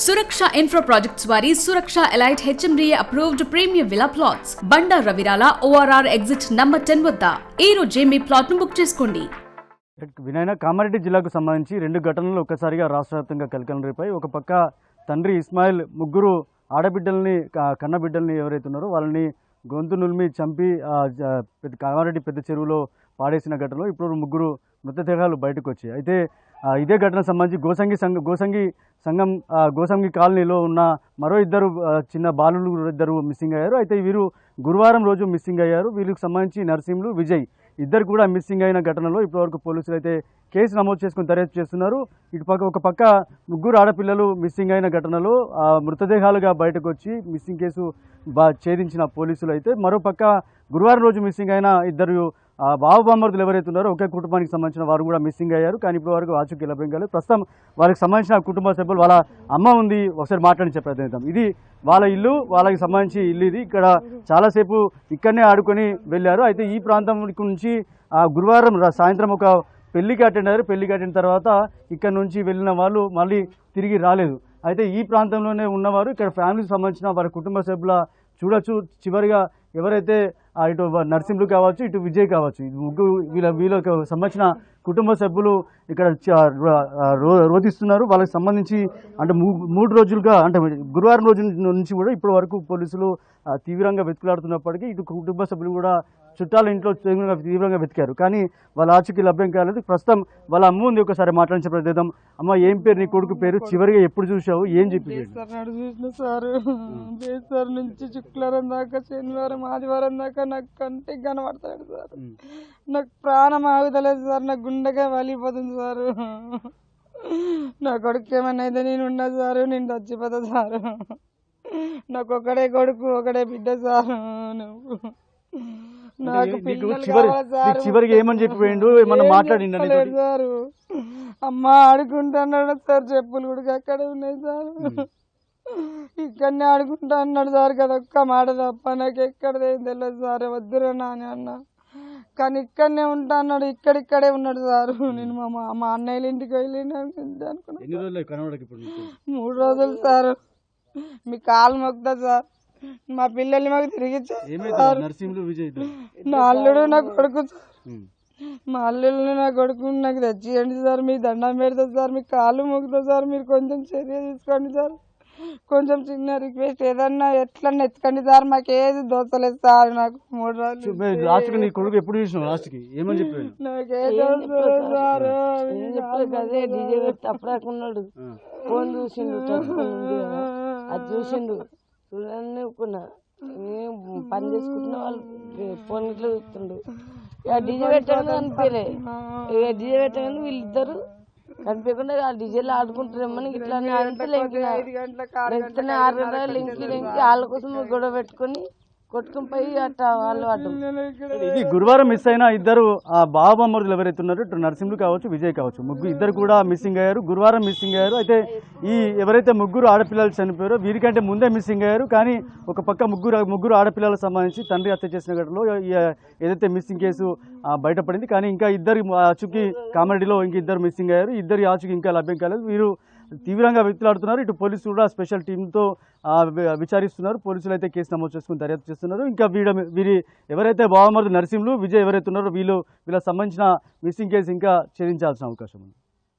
సురక్ష Infra Projects వారి Suraksha Elite HMDA approved premium villa plots Banda Raviryala ORR exit number 10 వద్ద ఈ రోజే మీ ప్లాట్ ను బుక్ చేసుకోండి. వినాయన కామారెడ్డి జిల్లాకు సంబంధించి రెండు ఘటనలు ఒక్కసారిగా రాష్ట్ర వ్యాప్తంగా కలకలం రేపాయి. ఒక పక్క తండ్రి ఇస్మాయిల్ ముగ్గురు ఆడబిడ్డల్ని కన్నబిడ్డల్ని ఎవరైతే ఉన్నారో వాళ్ళని గొంతు నులిమి చంపి కామారెడ్డి పెద్ద చెరువులో పాడేసిన ఘటనలో ఇప్పుడు ముగ్గురు మృతదేహాలు బయటకు వచ్చాయి. అయితే ఇదే ఘటనకు సంబంధించి గోసంగి కాలనీలో ఉన్న మరో ఇద్దరు చిన్న బాలులు ఇద్దరు మిస్సింగ్ అయ్యారు. అయితే వీరు గురువారం రోజు మిస్సింగ్ అయ్యారు. వీళ్ళకి సంబంధించి నర్సింహులు విజయ్ ఇద్దరు కూడా మిస్సింగ్ అయిన ఘటనలో ఇప్పటివరకు పోలీసులు అయితే కేసు నమోదు చేసుకుని దర్యాప్తు చేస్తున్నారు. ఒక పక్క ముగ్గురు ఆడపిల్లలు మిస్సింగ్ అయిన ఘటనలో మృతదేహాలుగా బయటకు వచ్చి మిస్సింగ్ కేసు ఛేదించిన పోలీసులు అయితే మరోపక్క గురువారం రోజు మిస్సింగ్ అయిన ఇద్దరు బావబామ్మర్దులు ఎవరైతే ఉన్నారో ఒకే కుటుంబానికి సంబంధించిన వారు కూడా మిస్సింగ్ అయ్యారు. కానీ ఇప్పటి వరకు ఆచూకీ లభ్యం కాలేదు. ప్రస్తుతం వాళ్ళకి సంబంధించిన కుటుంబ సభ్యులు వాళ్ళ అమ్మ ఉంది, ఒకసారి మాట్లాడించే ప్రయత్నిద్దాం. ఇది వాళ్ళ ఇల్లు, వాళ్ళకి సంబంధించి ఇల్లు ఇది. ఇక్కడ చాలాసేపు ఇక్కడనే ఆడుకొని వెళ్ళారు. అయితే ఈ ప్రాంతం నుంచి గురువారం సాయంత్రం ఒక పెళ్లికి అటెండ్ అయ్యారు. పెళ్లికి అటెండ్ తర్వాత ఇక్కడ నుంచి వెళ్ళిన వాళ్ళు మళ్ళీ తిరిగి రాలేదు. అయితే ఈ ప్రాంతంలోనే ఉన్నవారు ఇక్కడ ఫ్యామిలీకి సంబంధించిన వారి కుటుంబ సభ్యుల చూడొచ్చు. చివరిగా ఎవరైతే ఇటు నర్సింహులు కావచ్చు, ఇటు విజయ్ కావచ్చు, ముగ్గురు వీళ్ళకి సంబంధించిన కుటుంబ సభ్యులు ఇక్కడ రోధిస్తున్నారు. వాళ్ళకి సంబంధించి అంటే 3 రోజులుగా అంటే గురువారం రోజు నుంచి కూడా ఇప్పటి వరకు పోలీసులు తీవ్రంగా వెతుకులాడుతున్నప్పటికీ ఇటు కుటుంబ సభ్యులు కూడా చుట్టాల ఇంట్లో తీవ్రంగా వెతికారు. కానీ వాళ్ళ ఆచూకీ లభ్యం కాలేదు. ప్రస్తుతం వాళ్ళ అమ్మ ఉంది, ఒకసారి మాట్లాడించే ప్రయత్నం. అమ్మ, ఏం పేరు నీ కొడుకు పేరు? చివరిగా ఎప్పుడు చూసావు? ఏం చెప్పి? సార్ నుంచి శుక్రవారం దాకా శనివారం ఆదివారం దాకా నాకు కంటికి కనబడతాడు సార్. నాకు ప్రాణం ఆగుతలేదు సార్, నాకు గుండెగా వలిపోతుంది సార్. నా కొడుకు ఏమైనా అయితే నేను ఉన్నా సార్, నేను చచ్చిపోతా సార్. నాకు ఒకడే కొడుకు ఒకడే బిడ్డ సార్. నువ్వు నాకు చివరికి ఏమని చెప్పిపోయిండు? ఏమన్నా మాట్లాడిండు సార్? అమ్మ ఆడుకుంటున్నాడు సార్, చెప్పులు కూడా అక్కడే ఉన్నాయి సార్. ఇక్కడనే ఆడుకుంటా అన్నాడు సార్. కదా ఒక్క మాట తప్ప నాకు ఎక్కడదేం తెలియదు సార్. వద్దురా నాని అన్న, కానీ ఇక్కడనే ఉంటా అన్నాడు. ఇక్కడిక్కడే ఉన్నాడు సార్. నేను మా అన్నయ్యల ఇంటికి వెళ్ళి అనుకున్నా 3 రోజులు సార్. మీ కాలు మొక్కుతా సార్. మా పిల్లల్ని మాకు తిరిగి నా అల్లుడు నా కొడుకు సార్. మా అల్లుడు నా కొడుకు నాకు తెచ్చియండి సార్. మీ దండం పెడతా సార్, మీ కాళ్ళు మొక్కుతా సార్. మీరు కొంచెం చర్య తీసుకోండి సార్. కొంచెం చిన్న రిక్వెస్ట్, ఏదన్నా ఎట్లన్నా ఎత్తుకండి సార్. మాకు ఏది దోస్తలేదు సార్. నాకు 3 రోజులు లాస్ట్ నీ కొడుకు ఎప్పుడు చూసినావు? లాస్ట్ కి ఏమని చెప్పాడు? నాకే దోస్తలేదు సార్. అదే డీజే పెట్టి అప్పుడాకున్నాడు. ఫోన్ చూసిండు, అది చూసిండు. చూడని ఒప్పుకున్నా, పని చేసుకుంటున్న వాళ్ళు ఫోన్ ఇట్లా చూస్తుండు. ఇక డీజే పెట్టాను కనిపించలే. ఇక డీజే పెట్టగానే వీళ్ళిద్దరు కనిపించకుండా ఆ డీజేలో ఆడుకుంటారేమని ఇట్లా అంటే 6 గంటల లింకి వాళ్ళ కోసం గొడవ పెట్టుకొని కొట్టుకుని పోయి అట్లా వాళ్ళు అడ్డం. ఇది గురువారం మిస్ అయిన ఇద్దరు బావబామ్మర్దులు ఎవరైతే ఉన్నారో ఇటు నర్సింహులు కావచ్చు, విజయ్ కావచ్చు, ఇద్దరు కూడా మిస్సింగ్ అయ్యారు. గురువారం మిస్సింగ్ అయ్యారు. అయితే ఈ ఎవరైతే ముగ్గురు ఆడపిల్లలు చనిపోయారో వీరికంటే ముందే మిస్సింగ్ అయ్యారు. కానీ ఒక పక్క ముగ్గురు ఆడపిల్లలకు సంబంధించి తండ్రి హత్య చేసిన ఘటనలో ఏదైతే మిస్సింగ్ కేసు బయటపడింది. కానీ ఇంకా ఇద్దరు ఆచూకీ కామారెడ్డిలో ఇద్దరు మిస్సింగ్ అయ్యారు. ఇద్దరి ఆచూకీ ఇంకా లభ్యం కాలేదు. వీరు తీవ్రంగా వెతుకులాడుతున్నారు. ఇటు పోలీసులు కూడా స్పెషల్ టీంతో విచారిస్తున్నారు. పోలీసులు అయితే కేసు నమోదు చేసుకుని దర్యాప్తు చేస్తున్నారు. ఇంకా వీరి ఎవరైతే బావమరుదు నర్సింహులు, విజయ్ ఎవరైతే ఉన్నారో వీళ్ళకి సంబంధించిన మిస్సింగ్ కేసు ఇంకా ఛేదించాల్సిన అవకాశం ఉంది.